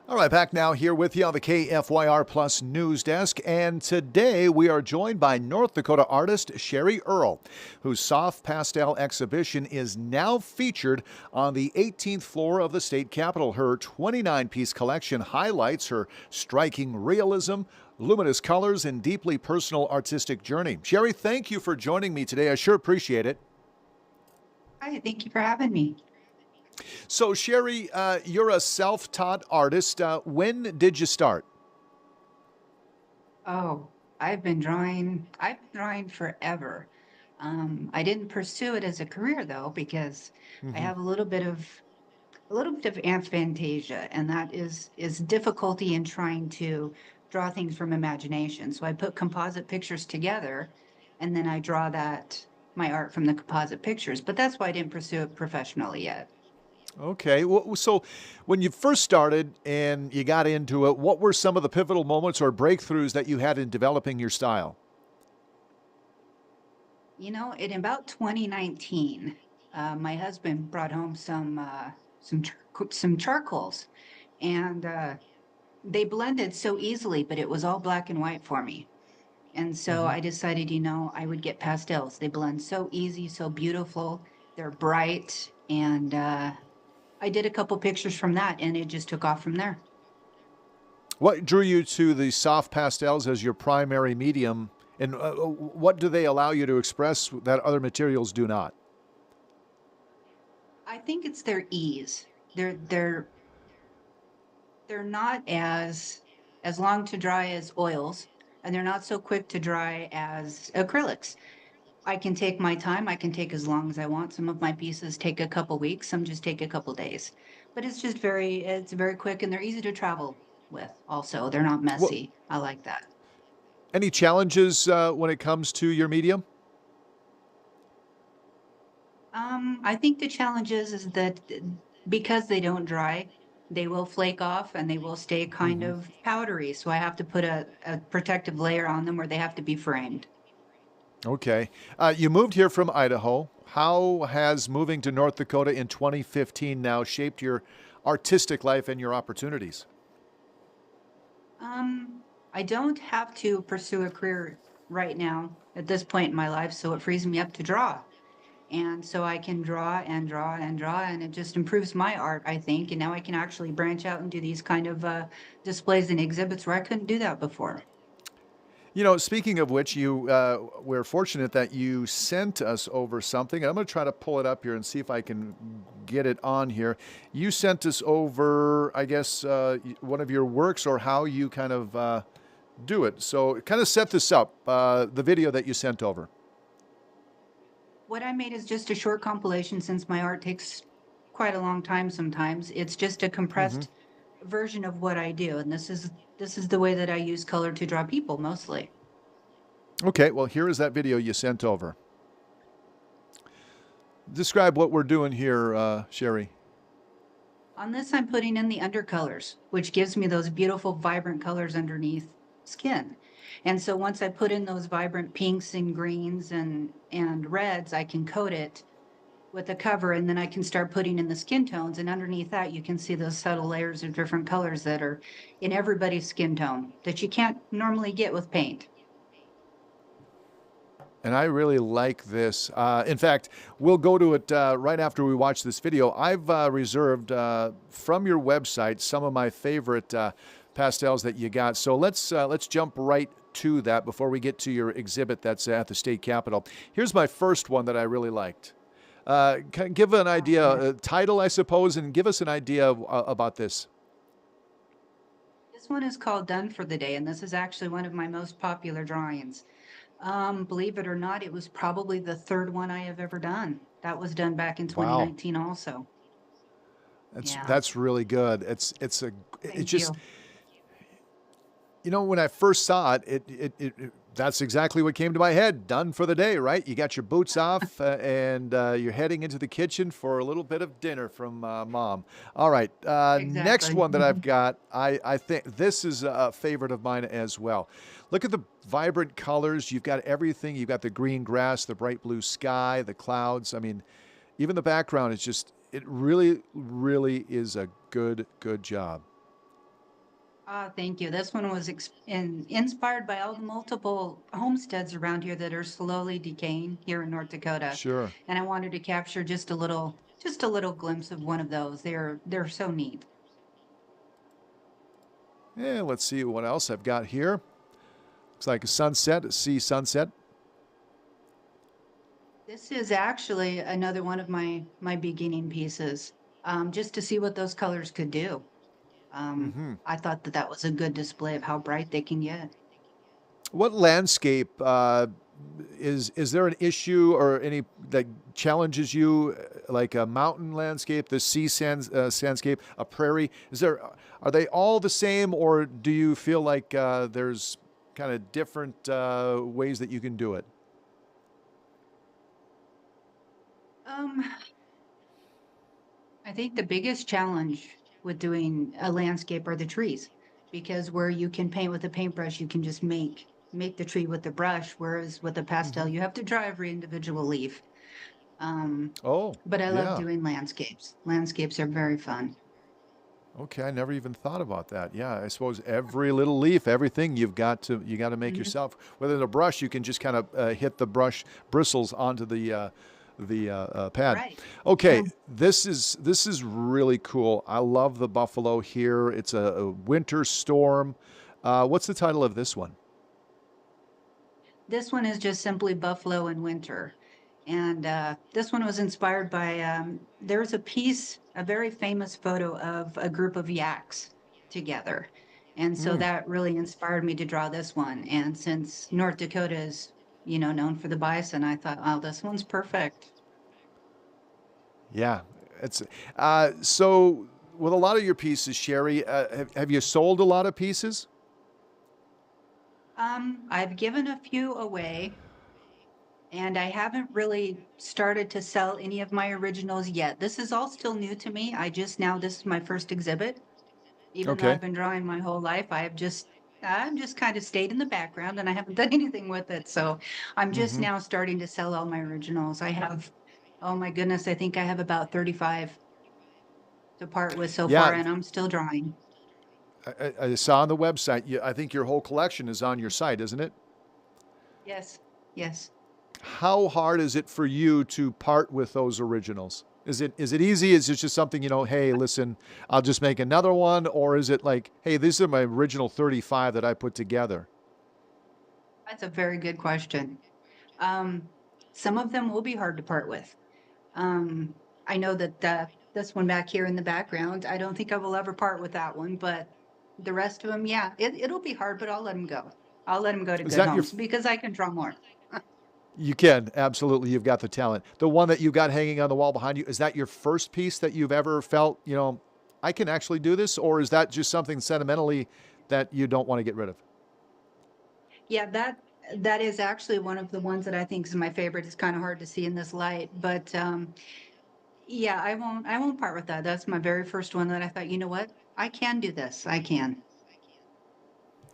All right, back now here with you on the KFYR Plus News Desk. And today we are joined by North Dakota artist Sherry Earl, whose soft pastel exhibition is now featured on the 18th floor of the state capitol. Her 29-piece collection highlights her striking realism, luminous colors, and deeply personal artistic journey. Sherry, thank you for joining me today. I sure appreciate it. Hi, thank you for having me. So, Sherry, you're a self-taught artist. When did you start? Oh, I've been drawing forever. I didn't pursue it as a career though, because I Hmm. have a little bit of aphantasia, and that is difficulty in trying to draw things from imagination. So I put composite pictures together, and then I draw that my art from the composite pictures. But that's why I didn't pursue it professionally yet. Okay. Well, so when you first started and you got into it, what were some of the pivotal moments or breakthroughs that you had in developing your style? In about 2019, my husband brought home some charcoals, and they blended so easily, but it was all black and white for me. And so Hmm. I decided, I would get pastels. They blend so easy, so beautiful. They're bright, and I did a couple pictures from that, and it just took off from there. What drew you to the soft pastels as your primary medium, and what do they allow you to express that other materials do not? I think it's their ease. They're not as long to dry as oils, and they're not so quick to dry as acrylics. I can take my time, I can take as long as I want. Some of my pieces take a couple weeks, some just take a couple days. But it's very quick, and they're easy to travel with also. They're not What messy. I like that. any challenges when it comes to your medium? I think the challenge is that because they don't dry, they will flake off and they will stay kind Hmm. of powdery. So I have to put a protective layer on them, or they have to be framed. Okay. You moved here from Idaho. How has moving to North Dakota in 2015 now shaped your artistic life and your opportunities? I don't have to pursue a career right now at this point in my life, so it frees me up to draw. And so I can draw and draw and draw, and it just improves my art, I think. And now I can actually branch out and do these kind of displays and exhibits where I couldn't do that before. You know, speaking of which, we're fortunate that you sent us over something. I'm going to try to pull it up here and see if I can get it on here. You sent us over, I guess, one of your works or how you kind of do it. So, kind of set this up, the video that you sent over. What I made is just a short compilation, since my art takes quite a long time sometimes. It's just a Hmm. compressed version of what I do, and this is the way that I use color to draw people mostly. Okay, well, here is that video you sent over. Describe what we're doing here, Sherry. On this, I'm putting in the undercolors, which gives me those beautiful, vibrant colors underneath skin. And so once I put in those vibrant pinks and greens and reds, I can coat it with a cover, and then I can start putting in the skin tones. And underneath that, you can see those subtle layers of different colors that are in everybody's skin tone that you can't normally get with paint. And I really like this. In fact, we'll go to it right after we watch this video. I've reserved from your website some of my favorite pastels that you got. So let's jump right to that before we get to your exhibit that's at the state capitol. Here's my first one that I really liked. Give an Oh, idea, yes. title, I suppose, and give us an idea about this. This one is called Done for the Day, and this is actually one of my most popular drawings. Believe it or not, it was probably the third one I have ever done. That was done back in Wow, 2019 also. that's Yeah, that's really good. It thank just you. when I first saw it, that's exactly what came to my head. Done for the day, right? You got your boots off and you're heading into the kitchen for a little bit of dinner from mom. All right. Next Exactly. one that I've got, I think this is a favorite of mine as well. Look at the vibrant colors. You've got everything. You've got the green grass, the bright blue sky, the clouds. I mean, even the background is just, it really, really is a good job. Ah, thank you. This one was inspired by all the multiple homesteads around here that are slowly decaying here in North Dakota. Sure. And I wanted to capture just a little glimpse of one of those. They're so neat. Yeah, let's see what else I've got here. Looks like a sunset, a sea sunset. This is actually another one of my beginning pieces, just to see what those colors could do. I thought that that was a good display of how bright they can get. What landscape is there an issue or any that challenges you, like a mountain landscape, the sandscape, a prairie? Are they all the same, or do you feel like there's kind of different ways that you can do it? Um, I think the biggest challenge with doing a landscape are the trees, because where you can paint with a paintbrush, you can just make the tree with the brush, whereas with a pastel, Hmm. you have to draw every individual leaf. Um, Oh, but I love yeah. doing landscapes. Landscapes are very fun. Okay, I never even thought about that. Yeah, I suppose every little leaf, everything you got to make Mhm. yourself. With a brush, you can just kind of hit the brush bristles onto the pad. Right. Okay, Yeah. this is really cool. I love the buffalo here. It's a winter storm. What's the title of this one? This one is just simply Buffalo in Winter. And this one was inspired by there's a piece, a very famous photo of a group of yaks together. And so Mm, that really inspired me to draw this one. And since North Dakota is, known for the bison, I thought, oh, this one's perfect. yeah, it's so with a lot of your pieces, Sherry. Have you sold a lot of pieces? I've given a few away, and I haven't really started to sell any of my originals yet. This is all still new to me. This is my first exhibit. Even though Okay. I've been drawing my whole life, I've just kind of stayed in the background and I haven't done anything with it. So I'm just Mm-hmm. now starting to sell all my originals. Oh my goodness, I think I have about 35 to part with so far, Yeah, and I'm still drawing. I saw on the website. I think your whole collection is on your site, isn't it? Yes, yes. How hard is it for you to part with those originals? Is it easy? Is it just something, hey, listen, I'll just make another one, or is it like, hey, these are my original 35 that I put together? That's a very good question. Um, some of them will be hard to part with. Um, I know that this one back here in the background, I don't think I will ever part with that one, but the rest of them, yeah, it'll be hard, but I'll let them go. I'll let them go to Is good that your homes because I can draw more. You can, absolutely. You've got the talent. The one that you got hanging on the wall behind you, is that your first piece that you've ever felt, I can actually do this? Or is that just something sentimentally that you don't want to get rid of? Yeah, that is actually one of the ones that I think is my favorite. It's kind of hard to see in this light, but yeah, I won't part with that. That's my very first one that I thought, you know what? I can do this. I can.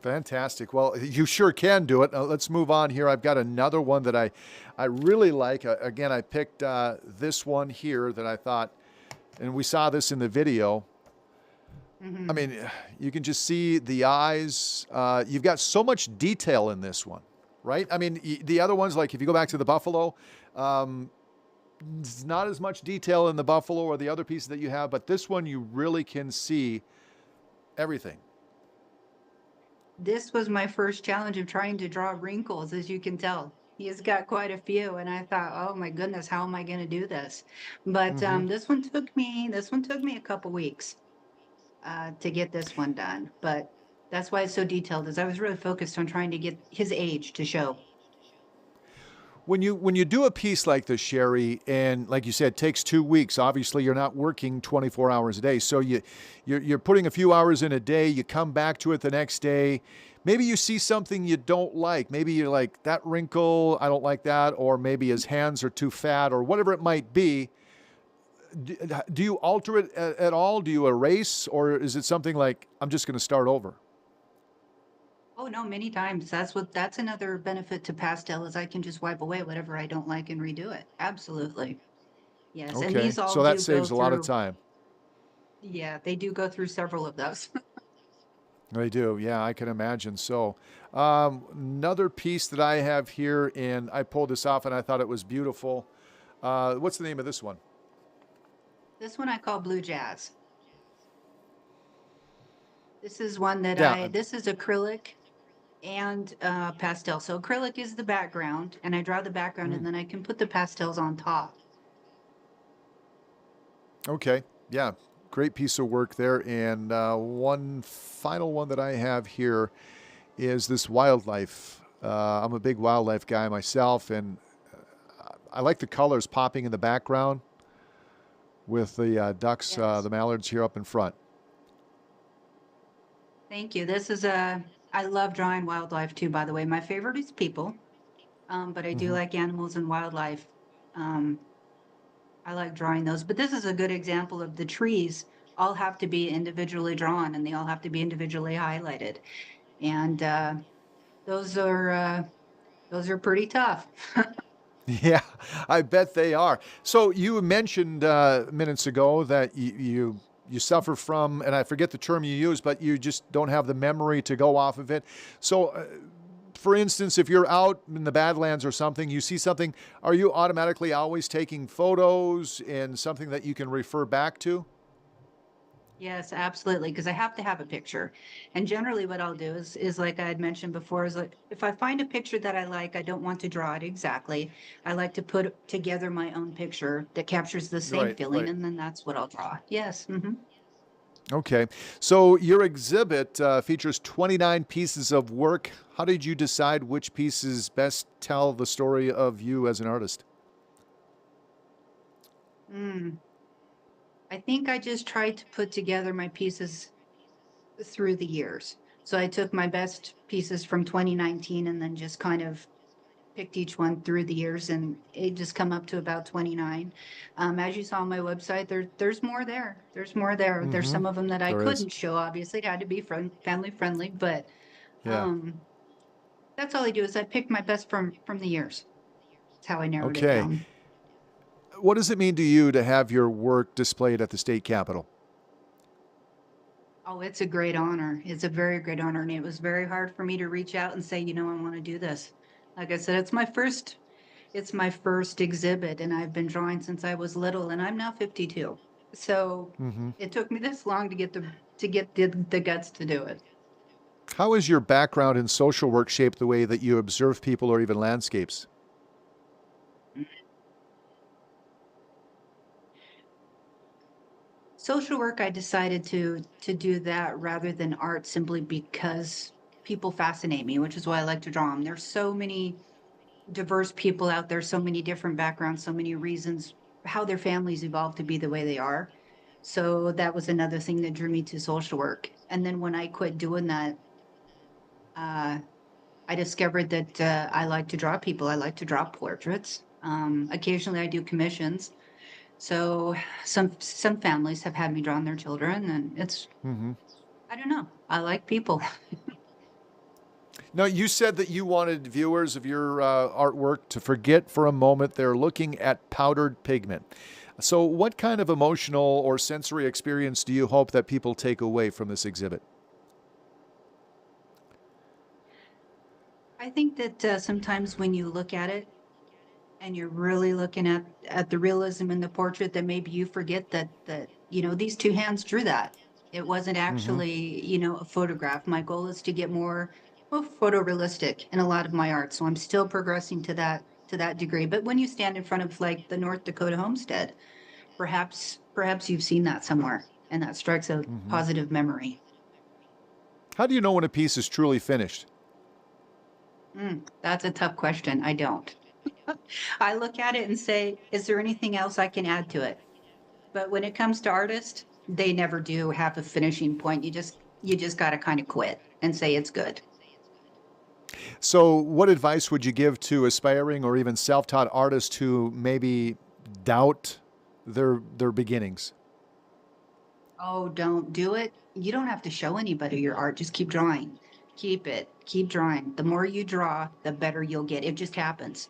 Fantastic. Well, you sure can do it. Let's move on here. I've got another one that I really like. Again, I picked this one here that I thought, and we saw this in the video. I Hmm. mean, you can just see the eyes. You've got so much detail in this one, right? I mean, the other ones, like if you go back to the buffalo, um, it's not as much detail in the buffalo or the other pieces that you have, but this one you really can see everything. This was my first challenge of trying to draw wrinkles, as you can tell. He has got quite a few, and I thought, oh my goodness, how am I going to do this? But Hmm. this one took me a couple weeks to get this one done. But that's why it's so detailed, is I was really focused on trying to get his age to show. When you do a piece like this, Sherry, and like you said, it takes 2 weeks. Obviously, you're not working 24 hours a day, so you're putting a few hours in a day. You come back to it the next day. Maybe you see something you don't like. Maybe you're like, that wrinkle, I don't like that, or maybe his hands are too fat, or whatever it might be. Do you alter it at all? Do you erase, or is it something like, I'm just going to start over? Oh no, many times. That's another benefit to pastel is I can just wipe away whatever I don't like and redo it. Absolutely. Yes, and Okay, these all so that do go saves a lot of through. time. Yeah, they do go through several of those. They do. Yeah, I can imagine. So, another piece that I have here, and I pulled this off and I thought it was beautiful. What's the name of this one? This one I call Blue Jazz. This is one that Yeah. this is acrylic and pastel. So acrylic is the background, and I draw the background, Mm, and then I can put the pastels on top. okay. Yeah. Great piece of work there. And one final one that I have here is this wildlife. I'm a big wildlife guy myself, and I like the colors popping in the background with the ducks, Yes. the mallards here up in front. Thank you. This is I love drawing wildlife too, by the way. My favorite is people, but I do Hmm. like animals and wildlife. Um, I like drawing those. But this is a good example of the trees all have to be individually drawn and they all have to be individually highlighted. And those are uh, those are pretty tough. Yeah, I bet they are. So you mentioned minutes ago that you suffer from, and I forget the term you use, but you just don't have the memory to go off of it. So, for instance, if you're out in the Badlands or something, you see something, are you automatically always taking photos and something that you can refer back to? Yes, absolutely, because I have to have a picture. And generally what I'll do is like I had mentioned before, is like if I find a picture that I like, I don't want to draw it exactly. I like to put together my own picture that captures the same Right, feeling, right. and then that's what I'll draw. Yes. Okay. So your exhibit features 29 pieces of work. How did you decide which pieces best tell the story of you as an artist? Mm. I think I just tried to put together my pieces through the years. So I took my best pieces from 2019 and then just kind of picked each one through the years, and it just come up to about 29. As you saw on my website, there's more there. There's more there. There's Mm-hmm. some of them that I There is. couldn't show. Obviously, it had to be family friendly, but Yeah. um, that's all I do is I pick my best from the years. That's how I narrowed it Okay. down. What does it mean to you to have your work displayed at the state capitol? Oh, it's a great honor. It's a very great honor, and it was very hard for me to reach out and say, I want to do this. Like I said, it's my first exhibit, and I've been drawing since I was little, and I'm now 52. So Mm-hmm. it took me this long to get the guts to do it. How has your background in social work shaped the way that you observe people or even landscapes? Social work, I decided to do that rather than art simply because people fascinate me, which is why I like to draw them. There's so many diverse people out there, so many different backgrounds, so many reasons how their families evolved to be the way they are. So that was another thing that drew me to social work. And then when I quit doing that, uh, I discovered that I like to draw people. I like to draw portraits. Occasionally, I do commissions. So some families have had me draw their children, and it's Mm-hmm. I don't know. I like people. Now, you said that you wanted viewers of your artwork to forget for a moment they're looking at powdered pigment. So, what kind of emotional or sensory experience do you hope that people take away from this exhibit? I think that sometimes when you look at it and you're really looking at the realism in the portrait, that maybe you forget that these two hands drew that. It wasn't Mm-hmm. actually a photograph. My goal is to get more photorealistic in a lot of my art, so I'm still progressing to that degree. But when you stand in front of like the North Dakota homestead, perhaps you've seen that somewhere, and that strikes a Mm-hmm. positive memory. How do you know when a piece is truly finished? That's a tough question. I don't. I look at it and say, is there anything else I can add to it? But when it comes to artists, they never do have a finishing point. You just got to kind of quit and say it's good. So, what advice would you give to aspiring or even self taught artists who maybe doubt their beginnings? Oh, don't do it. You don't have to show anybody your art. Just keep drawing. Keep drawing. The more you draw, the better you'll get. It just happens.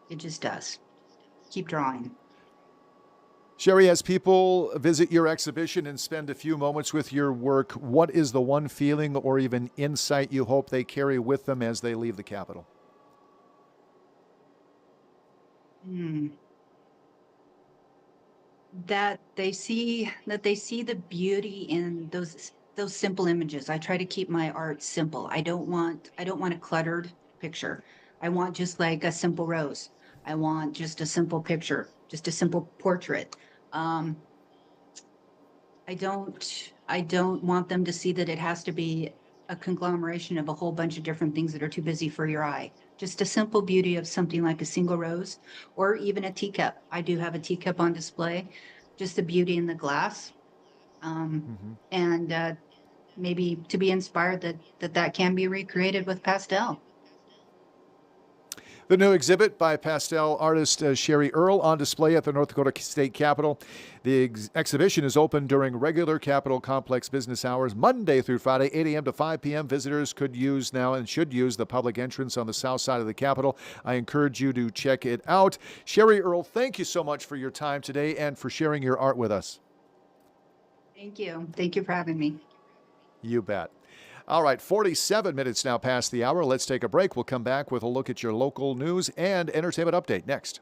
It just does. Keep drawing. Sherry, as people visit your exhibition and spend a few moments with your work, what is the one feeling or even insight you hope they carry with them as they leave the Capitol? Hmm. That they see the beauty in those simple images. I try to keep my art simple. I don't want a cluttered picture. I want just like a simple rose. I want just a simple picture, just a simple portrait. Um, I don't want them to see that it has to be a conglomeration of a whole bunch of different things that are too busy for your eye. Just a simple beauty of something like a single rose or even a teacup. I do have a teacup on display, just the beauty in the glass. Um, Mm-hmm. and maybe to be inspired that can be recreated with pastel. The new exhibit by pastel artist Sherry Earl on display at the North Dakota State Capitol. The exhibition is open during regular Capitol Complex business hours, Monday through Friday, 8 a.m. to 5 p.m. Visitors could use now and should use the public entrance on the south side of the Capitol. I encourage you to check it out. Sherry Earl, thank you so much for your time today and for sharing your art with us. Thank you. Thank you for having me. You bet. All right, 47 minutes now past the hour. Let's take a break. We'll come back with a look at your local news and entertainment update next.